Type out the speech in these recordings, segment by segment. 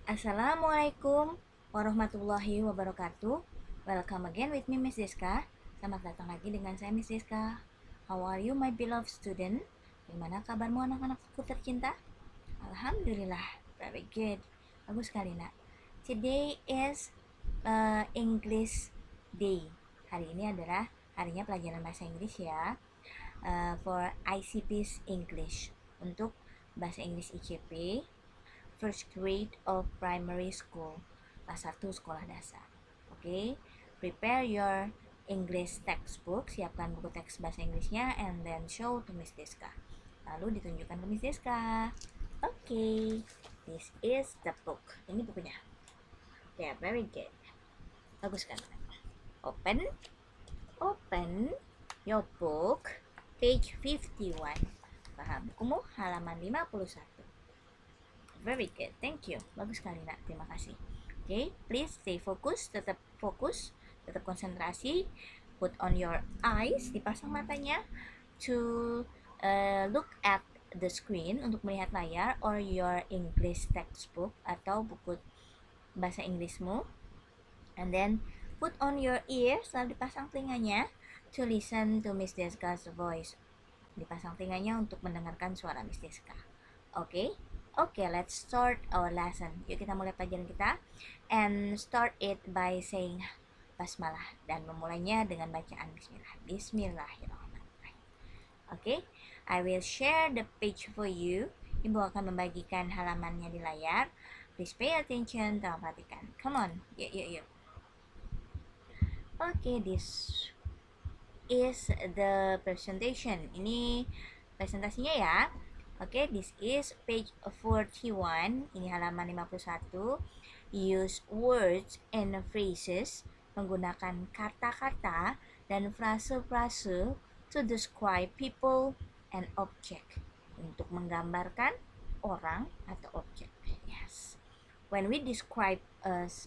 Assalamualaikum warahmatullahi wabarakatuh. Welcome again with me, Miss Deska. Selamat datang lagi dengan saya, Miss Deska. How are you, my beloved student? Gimana kabarmu anak-anakku tercinta? Alhamdulillah, very good. Bagus sekali, nak. Today is English Day. Hari ini adalah harinya pelajaran bahasa Inggris ya. For ICP's English. Untuk bahasa Inggris ICP first grade of primary school, kelas 1 sekolah dasar. Oke, prepare your English textbook, siapkan buku teks bahasa Inggrisnya, and then show to Miss Deska. Lalu ditunjukkan ke Miss Deska. Oke, this is the book. Ini bukunya. Yeah, very good. Bagus kan? Open your book, page 51. Paham bukumu, halaman 51. Very good, thank you. Bagus sekali, nak. Terima kasih. Okay, please stay focused, tetap fokus, tetap konsentrasi. Put on your eyes, dipasang matanya to look at the screen, untuk melihat layar, or your English textbook atau buku bahasa Inggrismu. And then put on your ears, lalu dipasang telinganya to listen to Miss Deska's voice. Dipasang telinganya untuk mendengarkan suara Miss Deska. Okay? Okay, let's start our lesson. Yuk kita mulai pelajaran kita. And start it by saying basmalah. Dan memulainya dengan bacaan bismillah. Bismillahirrahmanirrahim. Okay, I will share the page for you. Ibu akan membagikan halamannya di layar. Please pay attention. Tolong perhatikan. Come on. Yuk. Okay, this is the presentation. Ini presentasinya ya. Oke, this is page 41. Ini halaman 51. Use words and phrases, menggunakan kata-kata dan frase-frase to describe people and object, untuk menggambarkan orang atau objek. Yes. When we describe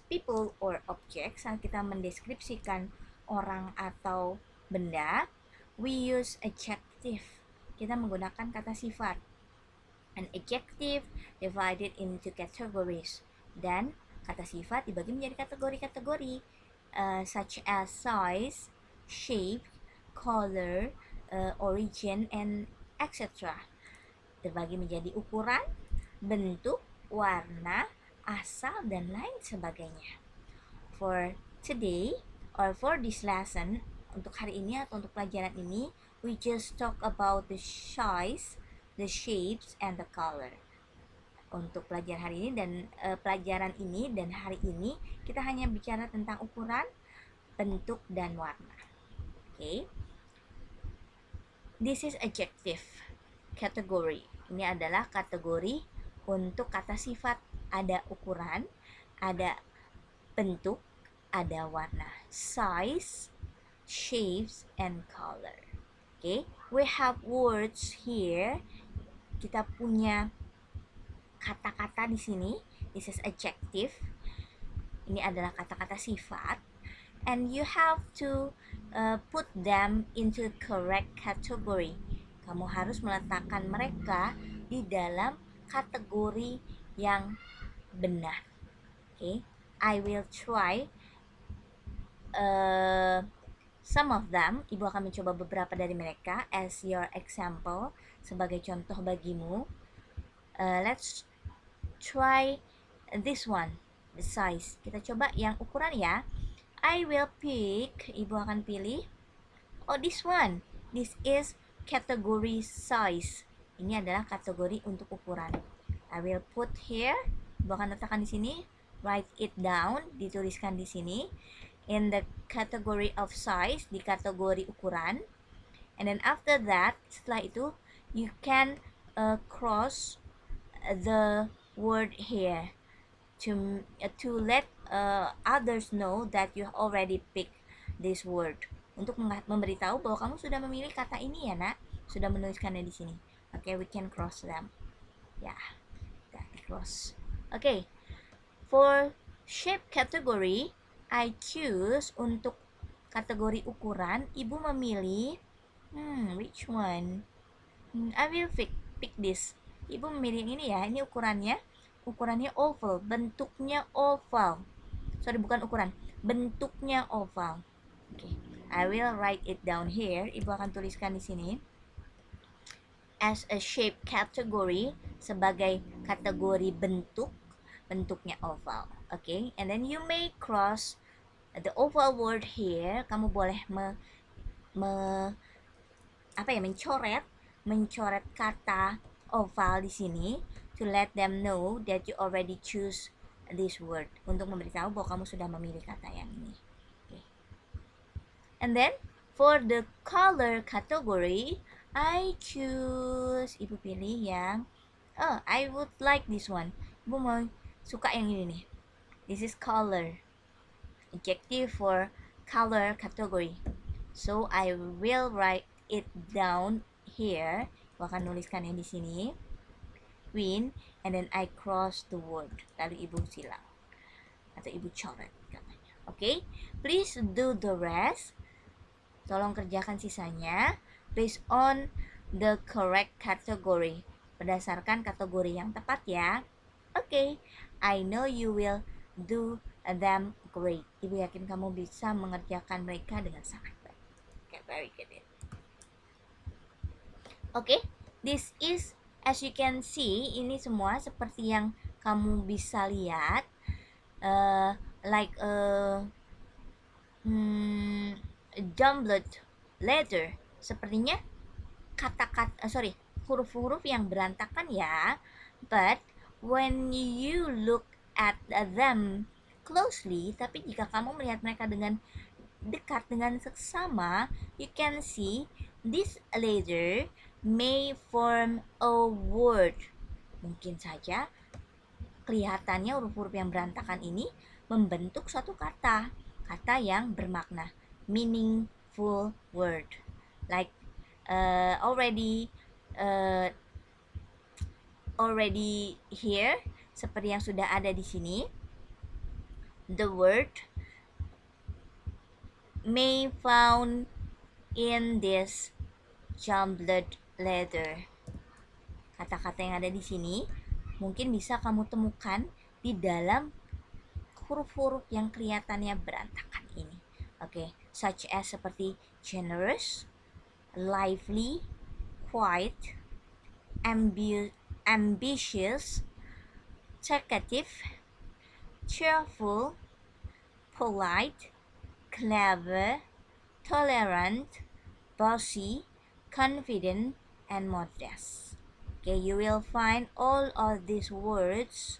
people or objects, saat kita mendeskripsikan orang atau benda, we use adjective. Kita menggunakan kata sifat. An adjective divided into categories. Dan kata sifat dibagi menjadi kategori-kategori, such as size, shape, color, origin, and etc. Terbagi menjadi ukuran, bentuk, warna, asal, dan lain sebagainya. For today, or for this lesson, untuk hari ini atau untuk pelajaran ini, we just talk about the size, the shapes, and the color. Untuk pelajaran hari ini dan pelajaran ini dan hari ini, kita hanya bicara tentang ukuran, bentuk, dan warna. Okay. This is adjective category. Ini adalah kategori untuk kata sifat. Ada ukuran, ada bentuk, ada warna. Size, shapes, and color. Okay, we have words here. Kita punya kata-kata di sini. This is adjective. Ini adalah kata-kata sifat. And you have to put them into correct category. Kamu harus meletakkan mereka di dalam kategori yang benar. Okay, I will try some of them. Ibu akan mencoba beberapa dari mereka as your example, sebagai contoh bagimu. Let's try this one, the size. Kita coba yang ukuran ya. I will pick, ibu akan pilih. Oh, this one. This is category size. Ini adalah kategori untuk ukuran. I will put here. Ibu akan letakkan di sini. Write it down, dituliskan di sini. In the category of size, di kategori ukuran. And then after that, setelah itu, you can cross the word here to let others know that you already picked this word. Untuk memberitahu bahwa kamu sudah memilih kata ini ya, nak. Sudah menuliskannya di sini. Okay, we can cross them. Ya, kita cross. Okay, for shape category, I choose untuk kategori ukuran. Ibu memilih which one? I will pick this. Ibu memilih ini ya, ini ukurannya ukurannya oval, bentuknya oval. Sorry, bukan ukuran, bentuknya oval. Oke, I will write it down here. Ibu akan tuliskan di sini. As a shape category, sebagai kategori bentuk, bentuknya oval. Oke, and then you may cross the oval word here. Kamu boleh mencoret kata oval di sini to let them know that you already choose this word, untuk memberitahu bahwa kamu sudah memilih kata yang ini. Okay. And then for the color category, I choose, ibu pilih yang I would like this one. Ibu mau suka yang ini nih. This is color. Adjective for color category. So I will write it down here. Aku akan nuliskannya di sini. Win, and then I cross the word. Lalu ibu silang atau ibu coret katanya. Okay, please do the rest. Tolong kerjakan sisanya based on the correct category, berdasarkan kategori yang tepat ya. Okay, I know you will do them great. Ibu yakin kamu bisa mengerjakan mereka dengan sangat baik. Okay, very good. Okay, this is, as you can see, ini semua seperti yang kamu bisa lihat, like a jumbled letter. Sepertinya kata-kata, huruf-huruf yang berantakan ya. But when you look at them closely, tapi jika kamu melihat mereka dengan dekat, dengan seksama, you can see this letter may form a word. Mungkin saja kelihatannya huruf-huruf yang berantakan ini membentuk suatu kata yang bermakna, meaningful word. Like already here, seperti yang sudah ada di sini, the word may found in this jumbled letter. Kata-kata yang ada di sini mungkin bisa kamu temukan di dalam huruf-huruf yang kelihatannya berantakan ini. Oke, such as seperti generous, lively, quiet, ambitious, talkative, cheerful, polite, clever, tolerant, bossy, confident, and modest. Okay, you will find all of these words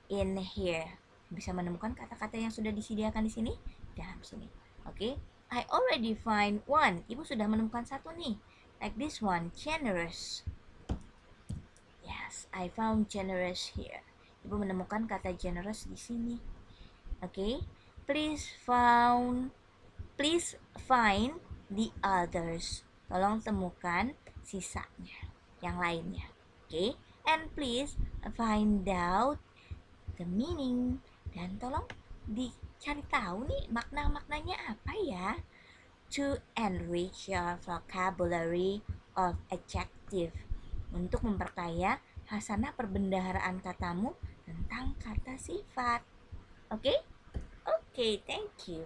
in here. Bisa menemukan kata-kata yang sudah disediakan di sini, dalam sini. Okay, I already find one. Ibu sudah menemukan satu nih. Like this one, generous. Yes, I found generous here. Ibu menemukan kata generous di sini. Okay, please find the others. Tolong temukan sisanya, yang lainnya. Okay, and please find out the meaning. Dan tolong dicari tahu nih makna-maknanya apa ya. To enrich your vocabulary of adjective. Untuk memperkaya hasanah perbendaharaan katamu tentang kata sifat. Oke? Oke, thank you.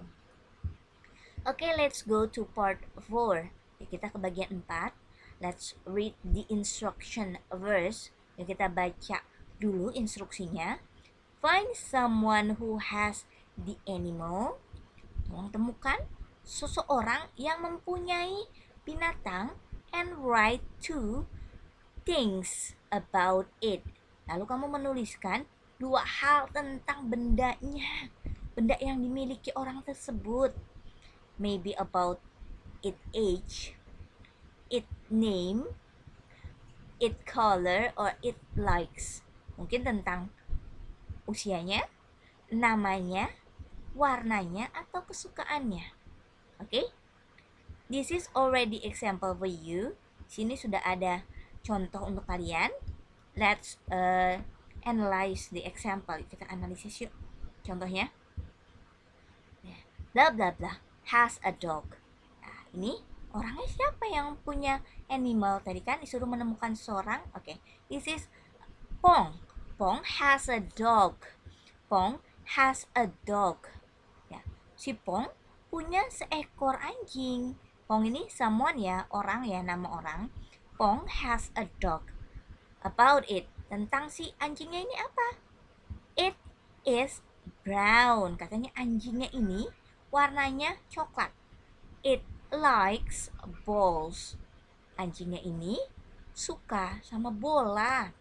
Oke, let's go to part 4. Kita ke bagian 4. Let's read the instruction verse. Kita baca dulu instruksinya. Find someone who has the animal. Tolong temukan seseorang yang mempunyai binatang and write 2 things about it. Lalu kamu menuliskan 2 hal tentang bendanya, benda yang dimiliki orang tersebut. Maybe about its age, its name, its color, or its likes. Mungkin tentang usianya, namanya, warnanya, atau kesukaannya. Okay? This is already example for you. Sini sudah ada contoh untuk kalian. Let's analyze the example. Kita analisis yuk contohnya. Blah blah blah has a dog. Nah, ini orangnya siapa yang punya animal? Tadi kan disuruh menemukan seorang. Oke, this is Pong. Pong has a dog. Pong has a dog. Ya, si Pong punya seekor anjing. Pong ini someone ya, orang ya, nama orang. Pong has a dog. About it, tentang si anjingnya ini apa? It is brown. Katanya anjingnya ini warnanya coklat. It likes balls. Anjingnya ini suka sama bola.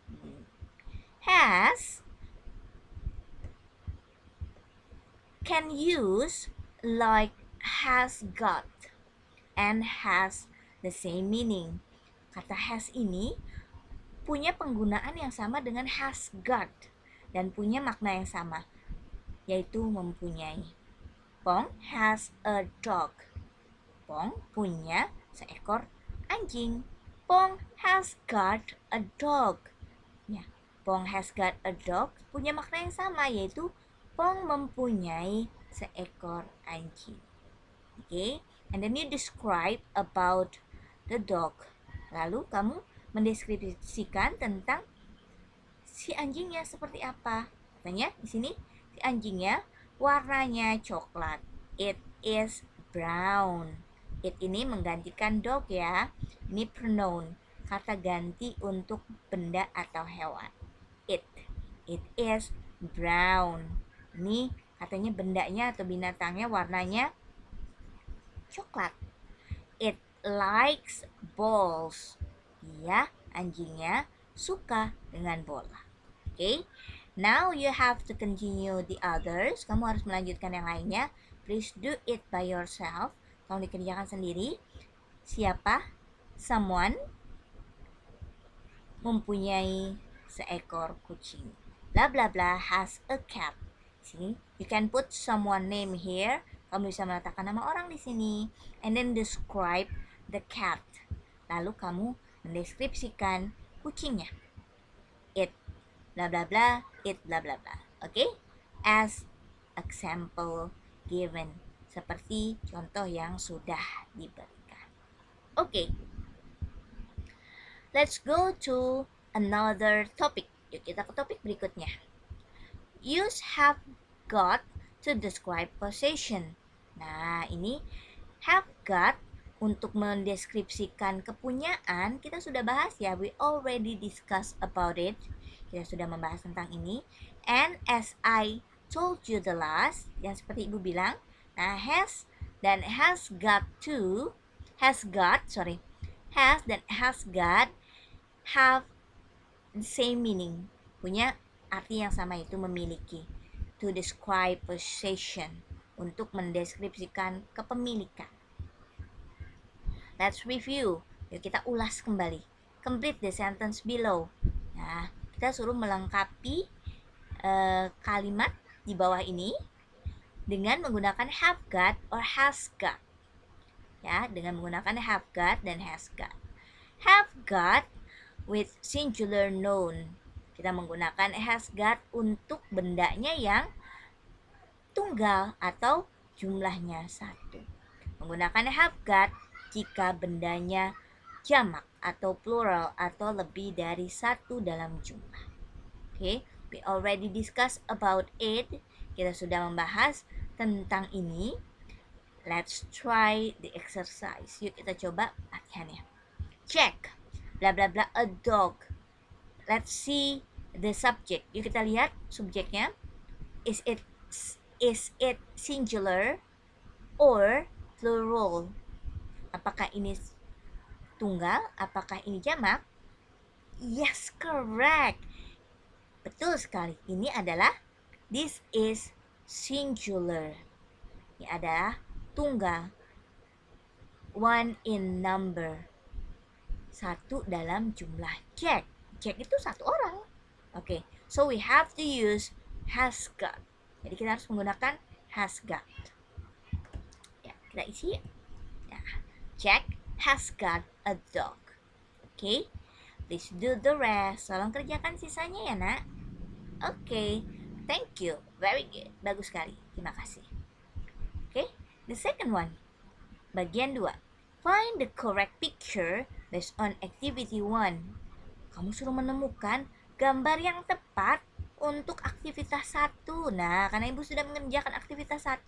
Has can use like has got and has the same meaning. Kata has ini punya penggunaan yang sama dengan has got dan punya makna yang sama, yaitu mempunyai. Pong has a dog. Pong punya seekor anjing. Pong has got a dog. Ya, Pong has got a dog punya makna yang sama, yaitu Pong mempunyai seekor anjing. Okay, and then you describe about the dog. Lalu kamu mendeskripsikan tentang si anjingnya seperti apa. Katanya di sini si anjingnya warnanya coklat. It is brown. It ini menggantikan dog ya. Ini pronoun, kata ganti untuk benda atau hewan. It is brown. Ini katanya bendanya atau binatangnya warnanya coklat. It likes balls. Dia, anjingnya, suka dengan bola. Okay? Now you have to continue the others. Kamu harus melanjutkan yang lainnya. Please do it by yourself. Kamu dikerjakan sendiri. Siapa? Someone mempunyai seekor kucing. Blah blah blah has a cat. See? You can put someone name here. Kamu bisa meletakkan nama orang di sini. And then describe the cat. Lalu kamu mendeskripsikan kucingnya. It blah blah blah, it blah blah blah. Okay? As example given. Seperti contoh yang sudah diberikan. Okay. Let's go to another topic. Yuk kita ke topik berikutnya. Use have got to describe possession. Nah, ini have got untuk mendeskripsikan kepunyaan kita sudah bahas ya. We already discussed about it. Kita sudah membahas tentang ini. And as I told you the last, yang seperti ibu bilang, nah has dan has got dan has got have the same meaning, punya arti yang sama, itu memiliki. To describe possession, untuk mendeskripsikan kepemilikan. Let's review. Yuk kita ulas kembali. Complete the sentence below. Nah, kita suruh melengkapi kalimat di bawah ini dengan menggunakan have got or has got. Ya, dengan menggunakan have got dan has got. Have got with singular noun. Kita menggunakan has got untuk bendanya yang tunggal atau jumlahnya satu. Menggunakan have got jika bendanya jamak atau plural atau lebih dari satu dalam jumlah. Okay, we already discussed about it. Kita sudah membahas tentang ini. Let's try the exercise. Yuk kita coba latihannya. Check. Bla bla bla a dog. Let's see the subject. Yuk kita lihat subjeknya. Is it singular or plural? Apakah ini tunggal? Apakah ini jamak? Yes, correct. Betul sekali. Ini adalah this is singular. Ini adalah tunggal. One in number. Satu dalam jumlah. Jack. Jack itu satu orang. Oke, so we have to use has got. Jadi kita harus menggunakan has got. Ya, kita isi. Ya. Jack has got a dog. Okay, please do the rest. Tolong kerjakan sisanya ya nak. Okay, thank you. Very good. Bagus sekali. Terima kasih. Okay, the second one. Bagian 2. Find the correct picture based on activity 1. Kamu suruh menemukan gambar yang tepat untuk aktivitas 1. Nah, karena Ibu sudah mengerjakan aktivitas 1,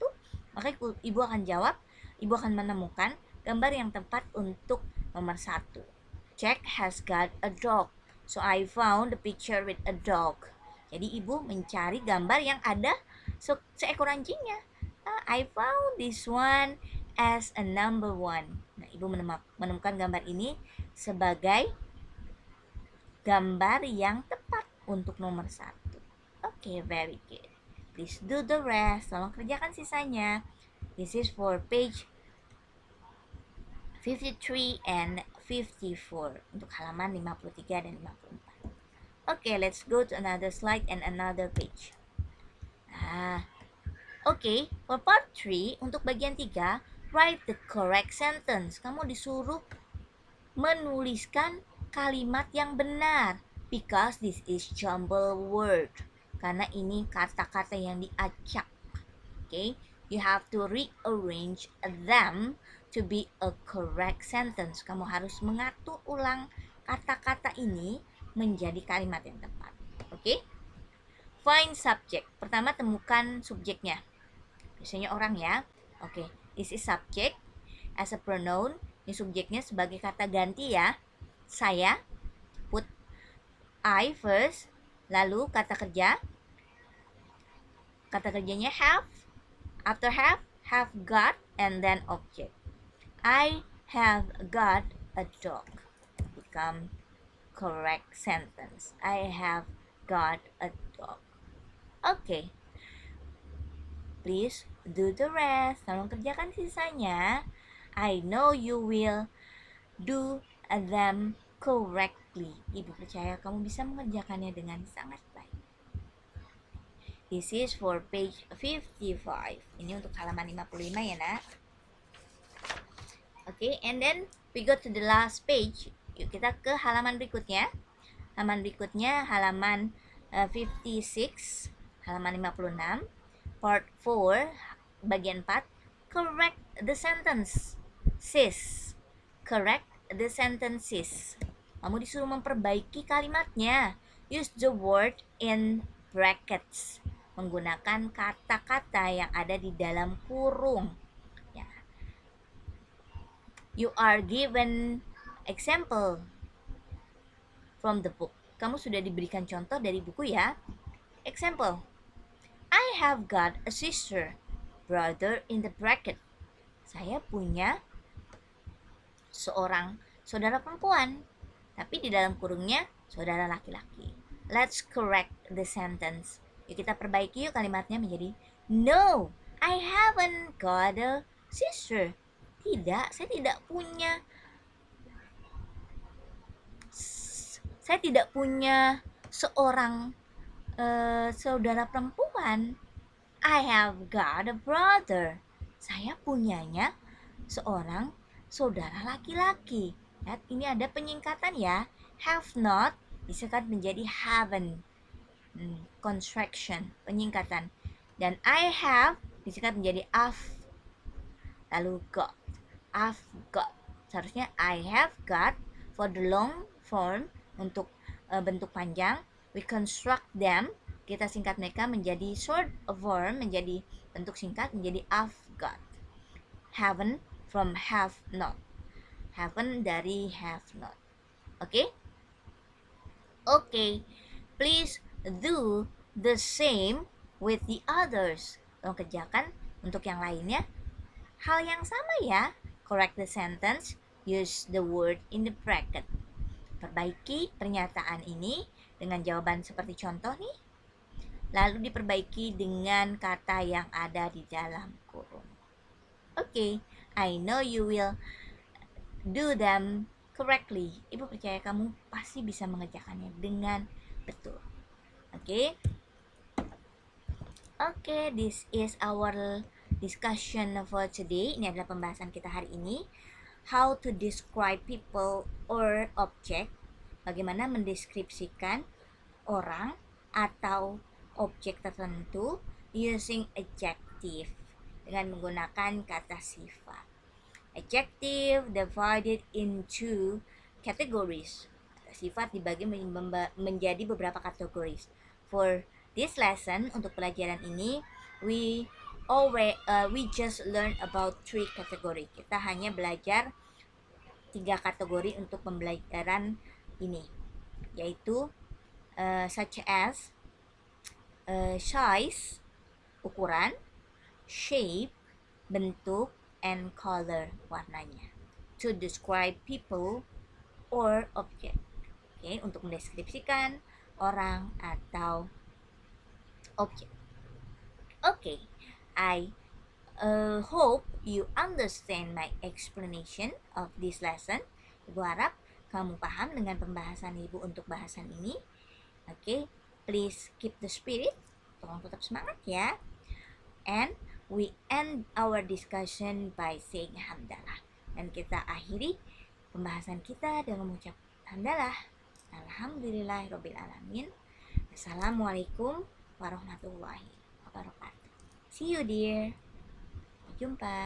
maka Ibu akan jawab, Ibu akan menemukan gambar yang tepat untuk nomor 1. Jack has got a dog. So I found the picture with a dog. Jadi Ibu mencari gambar yang ada seekor anjingnya. I found this one as a number 1. Nah, Ibu menemukan gambar ini sebagai gambar yang tepat untuk nomor 1. Oke, very good. Please do the rest. Tolong kerjakan sisanya. This is for page 53 and 54 untuk halaman 53 dan 54. Okay, let's go to another slide and another page. Okay, for part 3, untuk bagian 3, write the correct sentence. Kamu disuruh menuliskan kalimat yang benar. Because this is jumble word. Karena ini kata-kata yang diacak. Okay, you have to rearrange them to be a correct sentence. Kamu harus mengatur ulang kata-kata ini menjadi kalimat yang tepat. Okay, find subject. Pertama temukan subjeknya. Biasanya orang ya. Okay, this is subject as a pronoun. Ini subjeknya sebagai kata ganti ya. Saya, put I first. Lalu kata kerja. Kata kerjanya have. After have got, and then object. I have got a dog. Become correct sentence. I have got a dog. Okay. Please do the rest. Tolong kerjakan sisanya. I know you will do them correctly. Ibu percaya kamu bisa mengerjakannya dengan sangat baik. This is for page 55. Ini untuk halaman 55 ya, Nak. Okay, and then we go to the last page. Yuk kita ke halaman berikutnya. Halaman berikutnya halaman 56, halaman 56. Part 4, bagian 4. Correct the sentence. Sis. Correct the sentences. Kamu disuruh memperbaiki kalimatnya. Use the word in brackets. Menggunakan kata-kata yang ada di dalam kurung. Ya. You are given example from the book. Kamu sudah diberikan contoh dari buku ya. Example. I have got a sister, brother in the bracket. Saya punya seorang saudara perempuan, tapi di dalam kurungnya saudara laki-laki. Let's correct the sentence. Yuk kita perbaiki yuk kalimatnya menjadi no, I haven't got a sister. Tidak, saya tidak punya seorang saudara perempuan. I have got a brother. Saya punyanya seorang saudara laki-laki. Lihat, ini ada penyingkatan ya. Have not disingkat menjadi haven't. Contraction, penyingkatan. Dan I have disingkat menjadi I've. Lalu got. I've got. Seharusnya I have got for the long form untuk bentuk panjang. We construct them, kita singkat mereka menjadi short form, menjadi bentuk singkat menjadi I've got. Haven't from have not. Haven't dari have not. Oke? Oke. Please do the same with the others. Tolong kerjakan untuk yang lainnya hal yang sama ya. Correct the sentence, use the word in the bracket. Perbaiki pernyataan ini dengan jawaban seperti contoh nih. Lalu diperbaiki dengan kata yang ada di dalam kurung. Okay, I know you will do them correctly. Ibu percaya kamu pasti bisa mengerjakannya dengan betul. Okay? Okay, this is our discussion for today. Ini adalah pembahasan kita hari ini. How to describe people or object. Bagaimana mendeskripsikan orang atau objek tertentu using adjective dengan menggunakan kata sifat. Adjective divided into categories. Kata sifat dibagi menjadi beberapa kategoris. For this lesson, untuk pelajaran ini, we just learn about 3 category. Kita hanya belajar 3 kategori untuk pembelajaran ini, yaitu such as size, ukuran, shape, bentuk, and color, warnanya. To describe people or object. Oke, untuk mendeskripsikan orang atau objek. Oke, I hope you understand my explanation of this lesson. Ibu harap kamu paham dengan pembahasan Ibu untuk bahasan ini. Oke, please keep the spirit. Tolong tetap semangat ya. And we end our discussion by saying hamdalah. Dan kita akhiri pembahasan kita dengan mengucap hamdalah. Alhamdulillahirrabbilalamin. Assalamualaikum warahmatullahi wabarakatuh. See you dear. Sampai jumpa.